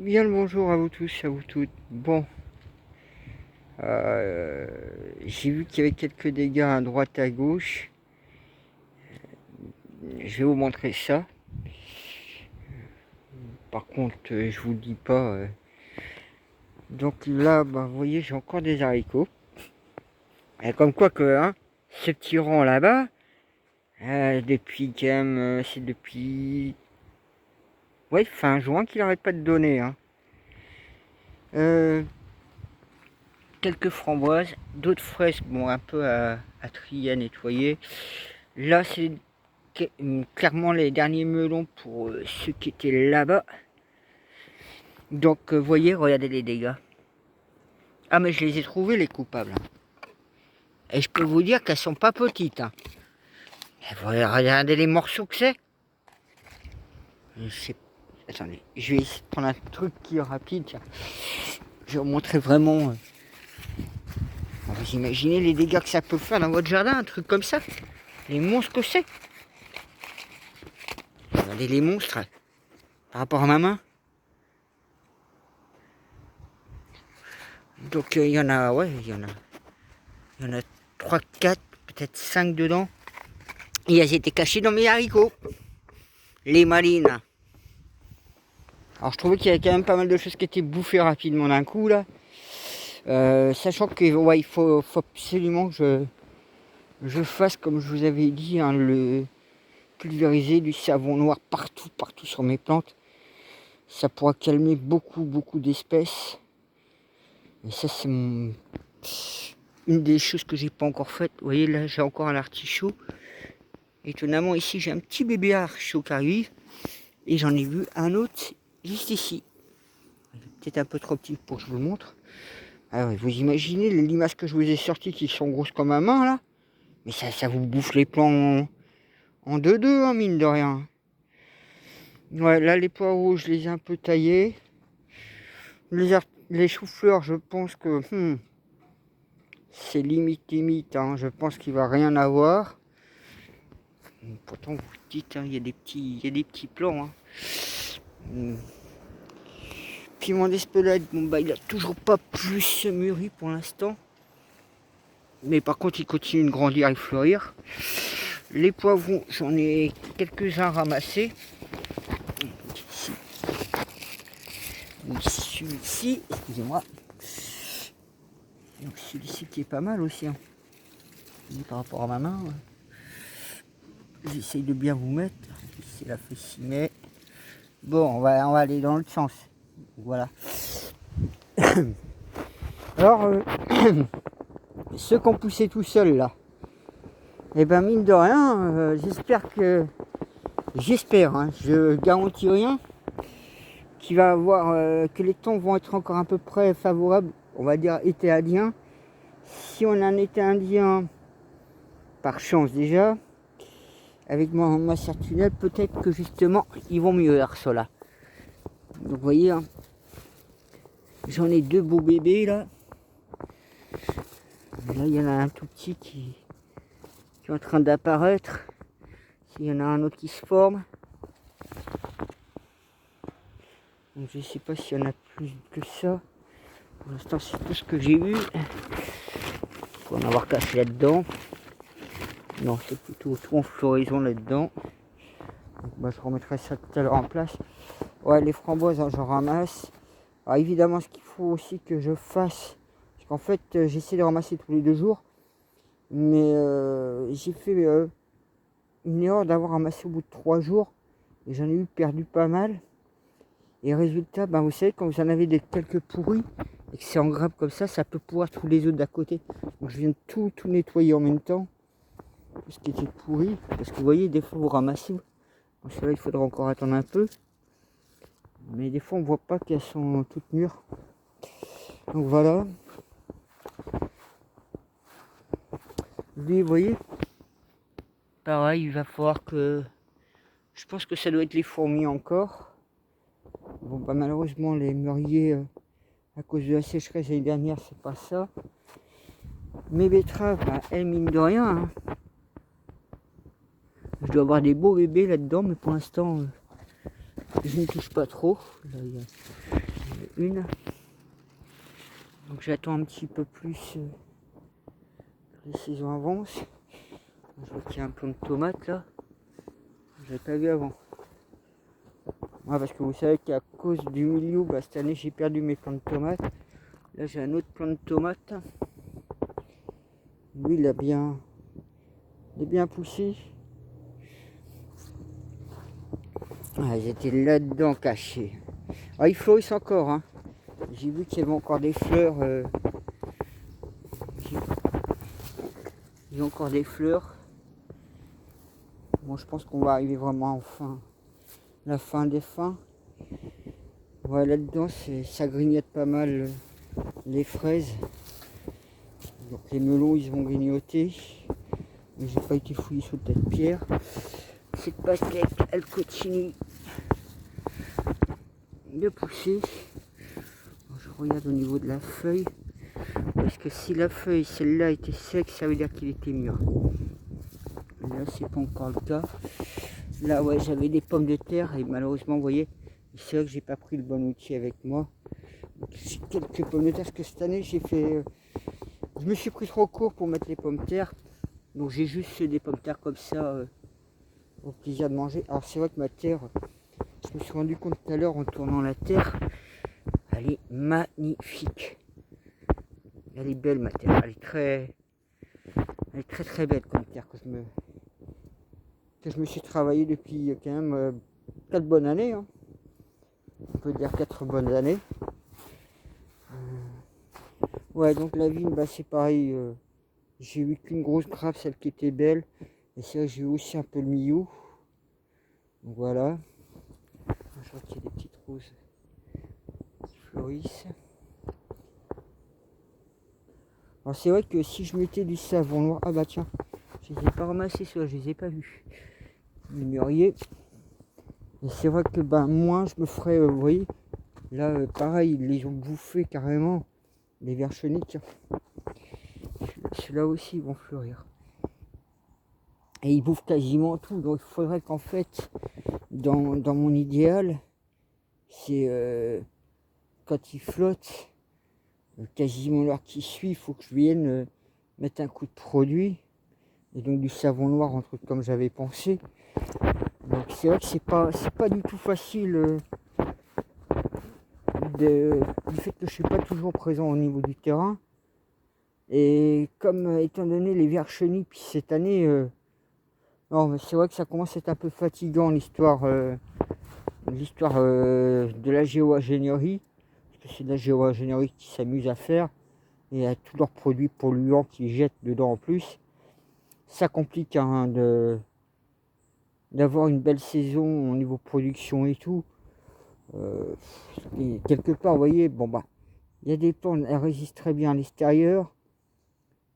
Bien le bonjour à vous tous, à vous toutes. Bon, j'ai vu qu'il y avait quelques dégâts à droite à gauche. Je vais vous montrer ça. Par contre, je vous le dis pas. Donc là, bah, vous voyez, j'ai encore des haricots. Et comme quoi que, hein, ce petit rang là-bas, depuis quand même, c'est depuis, ouais, fin juin qu'il arrête pas de donner. Hein. Euh, Quelques framboises, d'autres fraises, bon, un peu à trier, à nettoyer. Là, c'est clairement les derniers melons pour ceux qui étaient là-bas. Donc, vous voyez, regardez les dégâts. Ah, mais je les ai trouvés, les coupables. Et je peux vous dire qu'elles sont pas petites. Hein. Et vous regardez les morceaux que c'est. Attendez, je vais essayer de prendre un truc qui est rapide. Tiens. Je vais vous montrer vraiment. Vous imaginez les dégâts que ça peut faire dans votre jardin, un truc comme ça. Les monstres que c'est. Regardez les monstres par rapport à ma main. Donc il y en a, ouais, il y en a 3, 4, peut-être 5 dedans. Et elles étaient cachées dans mes haricots. Les malines. Alors je trouvais qu'il y avait quand même pas mal de choses qui étaient bouffées rapidement d'un coup là. Sachant que ouais, il faut absolument que je fasse comme je vous avais dit, hein, le pulvériser du savon noir partout sur mes plantes. Ça pourra calmer beaucoup d'espèces. Et ça c'est une des choses que j'ai pas encore faites. Vous voyez là j'ai encore un artichaut. Étonnamment ici j'ai un petit bébé artichaut qui arrive. Et j'en ai vu un autre juste ici. Peut-être un peu trop petit pour que je vous le montre. Alors vous imaginez les limaces que je vous ai sorties qui sont grosses comme ma main là. Mais ça vous bouffe les plants en deux, hein, mine de rien. Ouais, là les poireaux je les ai un peu taillés. Les choux-fleurs je pense que c'est limite. Hein, je pense qu'il va rien avoir. Pourtant vous dites, hein, il y a des petits plants. Hein. Piment d'Espelette, bon bah il a toujours pas plus mûri pour l'instant. Mais par contre il continue de grandir et fleurir. Les poivrons, j'en ai quelques-uns ramassés. Celui-ci, excusez-moi. Donc celui-ci qui est pas mal aussi. Hein. Par rapport à ma main. J'essaye de bien vous mettre. C'est la fessinée. Bon, on va aller dans l'autre sens. Voilà. Alors, ceux qui ont poussé tout seuls là, et ben mine de rien, j'espère, hein, je garantis rien, qu'il va avoir, que les temps vont être encore à peu près favorables, on va dire été indien. Si on a un été indien, par chance déjà, avec ma serre tunnel, peut-être que justement ils vont mieux ceux-là. Donc vous voyez, hein, j'en ai 2 beaux bébés là. Là il y en a un tout petit qui est en train d'apparaître. Il y en a un autre qui se forme. Donc je ne sais pas s'il y en a plus que ça. Pour l'instant c'est tout ce que j'ai vu. Il faut en avoir caché là-dedans. Non, c'est plutôt tout en floraison là-dedans. Donc, bah, je remettrai ça tout à l'heure en place. Ouais, les framboises, hein, j'en ramasse. Alors évidemment, ce qu'il faut aussi que je fasse, parce qu'en fait, j'essaie de ramasser tous les 2 jours. Mais j'ai fait une erreur d'avoir ramassé au bout de 3 jours. Et j'en ai perdu pas mal. Et résultat, ben, vous savez, quand vous en avez quelques pourris, et que c'est en grappe comme ça peut pourrir tous les autres d'à côté. Donc je viens de tout nettoyer en même temps. Tout ce qui était pourri. Parce que vous voyez, des fois vous ramassez. Bon, celle-là, il faudra encore attendre un peu. Mais des fois, on voit pas qu'elles sont toutes mûres. Donc voilà. Lui, vous voyez, pareil, il va falloir que... Je pense que ça doit être les fourmis encore. Bon, bah, malheureusement, les mûriers, à cause de la sécheresse l'année dernière, c'est pas ça. Mes betteraves, bah, elles, mine de rien. Hein. Je dois avoir des beaux bébés là-dedans, mais pour l'instant, je ne touche pas trop. Là, une. Donc j'attends un petit peu plus que les saisons avancent. Je vois qu'il y a un plant de tomates là. Je l'avais pas vu avant. Ouais, parce que vous savez qu'à cause du milieu, cette année j'ai perdu mes plants de tomates. Là j'ai un autre plant de tomates. Lui il est bien poussé. Ah, ils étaient là-dedans cachés. Ah, ils fleurissent encore. Hein. J'ai vu qu'il y avait encore des fleurs. Il y a encore des fleurs. Bon, je pense qu'on va arriver vraiment la fin des fins. Ouais, là-dedans, ça grignote pas mal les fraises. Donc les melons, ils vont grignoter. Mais j'ai pas été fouillé sous le tas de pierre. Cette pastèque, elle continue de pousser. Je regarde au niveau de la feuille. Parce que si la feuille, celle-là, était sec, ça veut dire qu'il était mûr. Là, c'est pas encore le cas. Là, ouais, j'avais des pommes de terre et malheureusement, vous voyez, c'est vrai que j'ai pas pris le bon outil avec moi. J'ai quelques pommes de terre parce que cette année, je me suis pris trop court pour mettre les pommes de terre. Donc, j'ai juste des pommes de terre comme ça, au plaisir de manger. Alors, c'est vrai que ma terre, je me suis rendu compte tout à l'heure en tournant la terre, elle est magnifique. Elle est belle, ma terre. Elle est très très belle comme terre que je me suis travaillé depuis quand même 4 bonnes années. Hein. On peut dire 4 bonnes années. Ouais, donc la vigne, c'est pareil. J'ai eu qu'une grosse grappe, celle qui était belle. Et c'est vrai que j'ai eu aussi un peu le milieu. Donc voilà. Je vois qu'il y a des petites roses qui fleurissent. Alors c'est vrai que si je mettais du savon noir, ah bah tiens, je les ai pas ramassés, ceux-là, je les ai pas vus. Les mûriers. Et c'est vrai que moins je me ferais, vous voyez, là pareil, ils les ont bouffés carrément, les vers chenilles, tiens. Ceux-là aussi ils vont fleurir. Et ils bouffent quasiment tout, donc il faudrait qu'en fait, dans mon idéal, c'est quand ils flottent, quasiment l'heure qui suit, il faut que je vienne mettre un coup de produit, et donc du savon noir, un truc comme j'avais pensé. Donc c'est vrai que c'est pas du tout facile du fait que je suis pas toujours présent au niveau du terrain. Et comme étant donné les vers chenilles, puis cette année, non, mais c'est vrai que ça commence à être un peu fatigant l'histoire de la géo-ingénierie, parce que c'est de la géo-ingénierie qui s'amuse à faire, et à tous leurs produits polluants qu'ils jettent dedans en plus. Ça complique hein, d'avoir une belle saison au niveau production et tout. Et quelque part, vous voyez, il y a des plantes, elles résistent très bien à l'extérieur.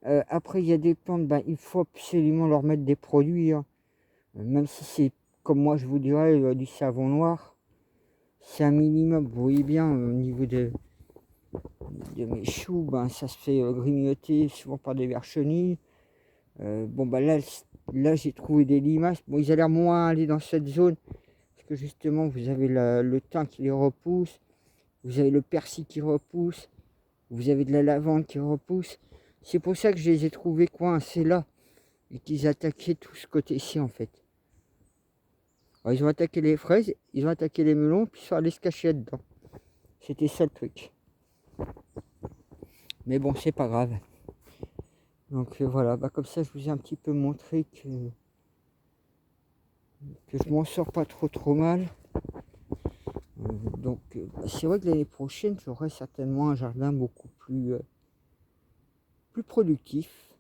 Après, il y a des plantes, il faut absolument leur mettre des produits. Hein. Même si c'est, comme moi je vous dirais, du savon noir. C'est un minimum, vous voyez bien, au niveau de mes choux, ça se fait grignoter souvent par des vers chenilles. Là j'ai trouvé des limaces. Bon, ils ont l'air moins aller dans cette zone. Parce que justement, vous avez le thym qui les repousse. Vous avez le persil qui repousse. Vous avez de la lavande qui repousse. C'est pour ça que je les ai trouvés coincés là. Et qu'ils attaquaient tout ce côté-ci en fait. Alors, ils ont attaqué les fraises, ils ont attaqué les melons, puis ils sont allés se cacher dedans. C'était ça le truc. Mais bon, c'est pas grave. Donc voilà, comme ça je vous ai un petit peu montré que je m'en sors pas trop mal. Donc c'est vrai que l'année prochaine j'aurai certainement un jardin beaucoup plus productif.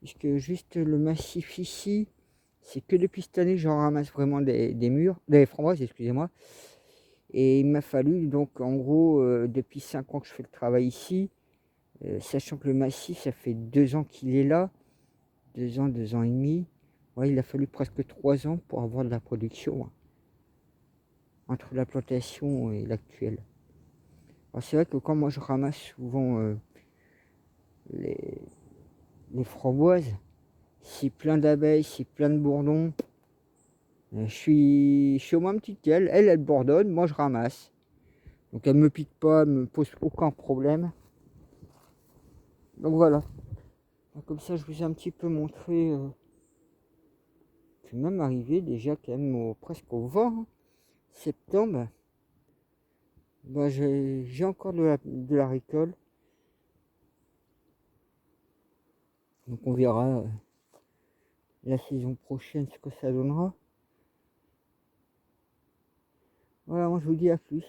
Puisque juste le massif ici, c'est que depuis cette année j'en ramasse vraiment des framboises, excusez-moi. Et il m'a fallu donc en gros depuis 5 ans que je fais le travail ici. Sachant que le massif, ça fait 2 ans qu'il est là, 2 ans et demi. Ouais, il a fallu presque 3 ans pour avoir de la production, hein, entre la plantation et l'actuelle. Alors c'est vrai que quand moi je ramasse souvent les framboises, c'est plein d'abeilles, c'est plein de bourdons. Je suis au moins petit qu'elle, elle bourdonne, moi je ramasse. Donc elle me pique pas, elle me pose aucun problème. Donc voilà. Comme ça, je vous ai un petit peu montré. C'est même arrivé déjà quand même presque au 20 septembre. Bah, j'ai encore de la récolte. Donc on verra la saison prochaine ce que ça donnera. Voilà, moi je vous dis à plus.